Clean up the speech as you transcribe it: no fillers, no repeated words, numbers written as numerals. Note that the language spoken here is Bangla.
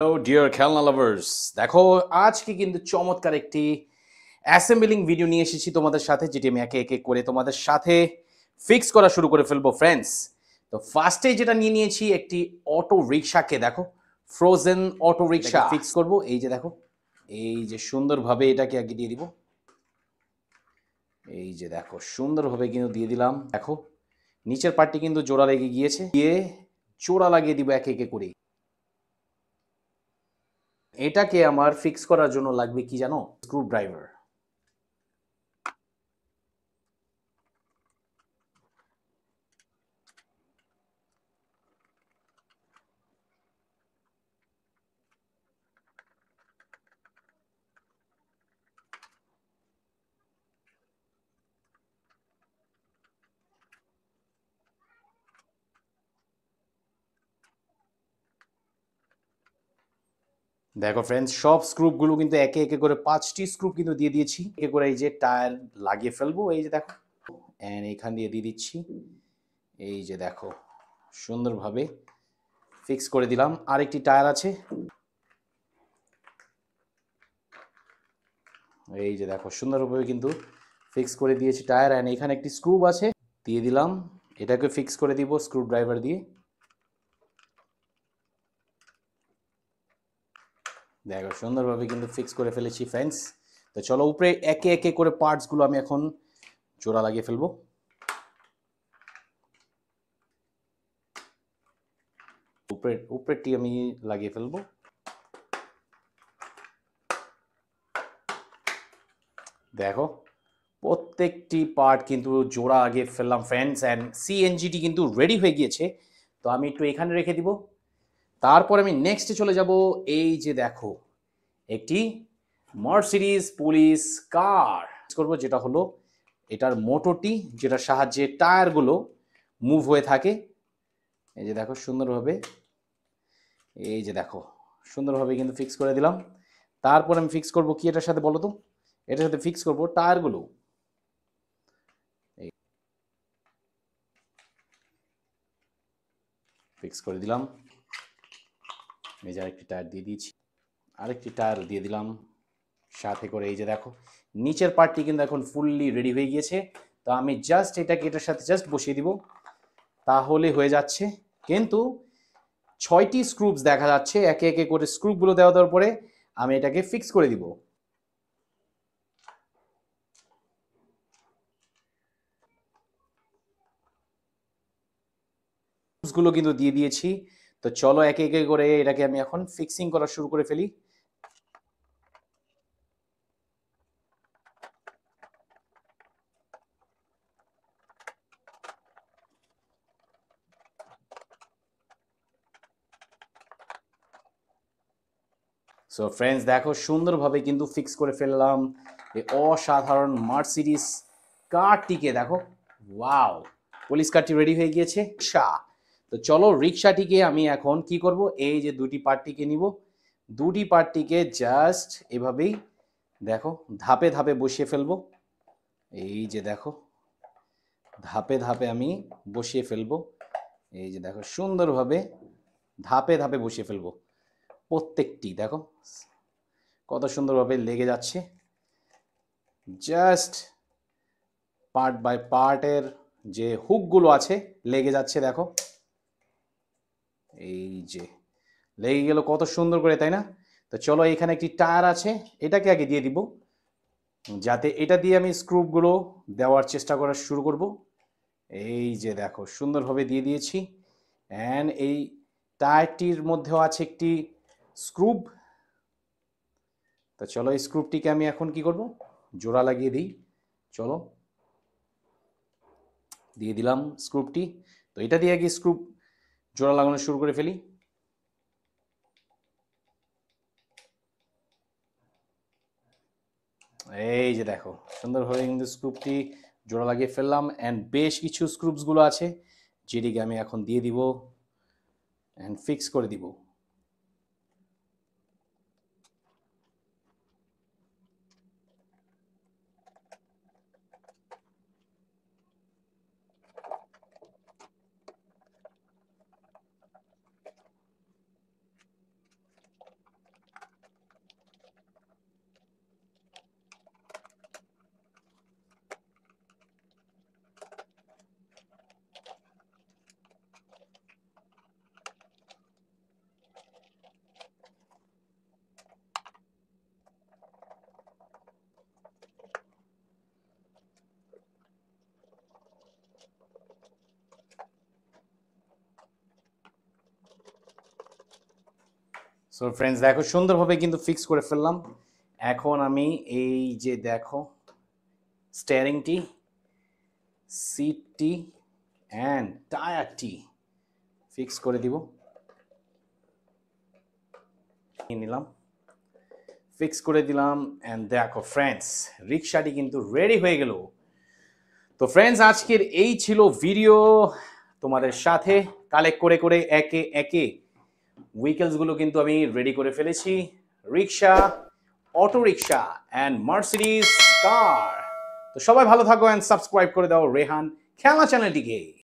হ্যালো ডিয়ার খেলনা লাভার্স, দেখো আজকে কিন্তু চমৎকার একটি অ্যাসেম্বলিং ভিডিও নিয়ে এসেছি তোমাদের সাথে, যেটি আমি একে একে করে তোমাদের সাথে ফিক্স করা শুরু করে ফেলবো ফ্রেন্ডস। তো ফার্স্টে যেটা নিয়ে নিয়েছি একটি অটো রিক্সাকে, দেখো ফ্রোজেন অটো রিক্সা ফিক্স করব। এই যে দেখো, এই যে সুন্দরভাবে এটাকে আগে দিয়ে দিব। এই যে দেখো সুন্দরভাবে কিন্তু দিয়ে দিলাম। দেখো নিচের পার্টটি কিন্তু জোড়া লেগে গিয়েছে, দিয়ে জোড়া লাগিয়ে দিব একে একে করে। এটাকে আমার ফিক্স করার জন্য লাগবে কি জানো? Screw driver. দেখো ফ্রেন্ডস, সব স্ক্রুপগুলো কিন্তু একে একে করে 5টি স্ক্রুপ কিন্তু দিয়ে দিয়েছি। একে করে এই যে টায়ার লাগিয়ে ফেলবো। এই যে দেখো, এন্ড এইখান দিয়ে দিয়ে দিচ্ছি। এই যে দেখো সুন্দরভাবে ফিক্স করে দিলাম। আরেকটি টায়ার আছে, এই যে দেখো সুন্দরভাবে কিন্তু ফিক্স করে দিয়েছি টায়ার। এন্ড এখানে একটি স্ক্রুপ আছে, দিয়ে দিলাম। এটাকে ফিক্স করে দিব স্ক্রু ড্রাইভার দিয়ে। দেখো সুন্দরভাবে কিন্তু ফিক্স করে ফেলেছি ফ্রেন্ডস। তো চলো উপরে একে একে করে পার্টসগুলো আমি এখন জোড়া লাগিয়ে ফেলবো। উপরেরটি আমি লাগিয়ে ফেলবো। দেখো প্রত্যেকটি পার্ট কিন্তু জোড়া আগে ফেললাম ফ্রেন্ডস। অ্যান্ড সিএনজিটি কিন্তু রেডি হয়ে গিয়েছে। তো আমি একটু এখানে রেখে দিব। তারপর আমি নেক্সটে চলে যাব। এই যে দেখো একটি মার্সিডিজ পুলিশ কার করব, যেটা হলো এটার মোটরটি, যেটার সাহায্যে টায়ারগুলো মুভ হয়ে থাকে। এই যে দেখো সুন্দরভাবে, এই যে দেখো সুন্দরভাবে কিন্তু ফিক্স করে দিলাম। তারপর আমি ফিক্স করব কি এটার সাথে বলো তো? এটার সাথে ফিক্স করব টায়ারগুলো। ফিক্স করে দিলাম। এই যে আরেকটি টায়ার দিয়ে দিয়েছি, আরেকটি টায়ার দিয়ে দিলাম সাথে করে। এই যে দেখো নিচের পার্টটি কিন্তু এখন ফুললি রেডি হয়ে গিয়েছে। তো আমি জাস্ট এটাকে এটার সাথে জাস্ট বসিয়ে দিব, তাহলে হয়ে যাচ্ছে। কিন্তু 6টি স্ক্রুপস দেখা যাচ্ছে, একে একে করে স্ক্রুপগুলো দেওয়ার পরে আমি এটাকে ফিক্স করে দিব। গুলো কিন্তু দিয়ে দিয়েছি। তো চলো একে একে করে এটাকে আমি এখন ফিক্সিং করা শুরু করে ফেলি। সো ফ্রেন্ডস দেখো সুন্দরভাবে কিন্তু ফিক্স করে ফেললাম এই অসাধারণ মার্সিডিজ কারটিকে। দেখো ওয়াও, পুলিশ কারটি রেডি হয়ে গিয়েছে। তো চলো রিক্সাটিকে আমি এখন কি করব? এই যে দুটি পার্টটিকে নিব, দুটি পার্টটিকে জাস্ট এভাবেই দেখো ধাপে ধাপে বসিয়ে ফেলবো। এই যে দেখো ধাপে ধাপে আমি বসিয়ে ফেলবো। এই যে দেখো সুন্দরভাবে ধাপে ধাপে বসিয়ে ফেলবো। প্রত্যেকটি দেখো কত সুন্দরভাবে লেগে যাচ্ছে। জাস্ট পার্ট বাই পার্টের যে হুকগুলো আছে লেগে যাচ্ছে। দেখো এই যে লেগে গেল কত সুন্দর করে, তাই না? তো চলো এখানে একটি টায়ার আছে, এটাকে আগে দিয়ে দিব, যাতে এটা দিয়ে আমি স্ক্রুপগুলো দেওয়ার চেষ্টা করা শুরু করব। এই যে দেখো সুন্দরভাবে দিয়ে দিয়েছি। অ্যান্ড এই টায়ারটির মধ্যেও আছে একটি স্ক্রুপ। তো চলো এই স্ক্রুপটিকে আমি এখন কি করব? জোড়া লাগিয়ে দিই। চলো দিয়ে দিলাম স্ক্রুপটি। তো এটা দিয়ে আগে স্ক্রুপ জোড়া লাগানো শুরু করে ফেলি। এই যে দেখো সুন্দরভাবে কিন্তু স্ক্রুপটি জোড়া লাগিয়ে ফেললাম। অ্যান্ড বেশ কিছু স্ক্রুপসগুলো আছে, যেটিকে আমি এখন দিয়ে দিব অ্যান্ড ফিক্স করে দিব। সো ফ্রেন্ডস দেখো সুন্দরভাবে কিন্তু ফিক্স করে ফেললাম। এখন আমি এই যে দেখো স্টিয়ারিংটি, সিটটি অ্যান্ড টায়ারটি ফিক্স করে দিব। নিলাম, ফিক্স করে দিলাম অ্যান্ড দেখো ফ্রেন্ডস রিক্সাটি কিন্তু রেডি হয়ে গেল। তো ফ্রেন্ডস আজকের এই ছিল ভিডিও, তোমাদের সাথে কালেক্ট করে করে একে একে ভেহিকলসগুলো কিন্তু আমি রেডি করে ফেলেছি। রিক্সা, অটো রিক্সা অ্যান্ড মার্সিডিজ কার। তো সবাই ভালো থাকো অ্যান্ড সাবস্ক্রাইব করে দাও রেহান খেলনা চ্যানেলটিকে।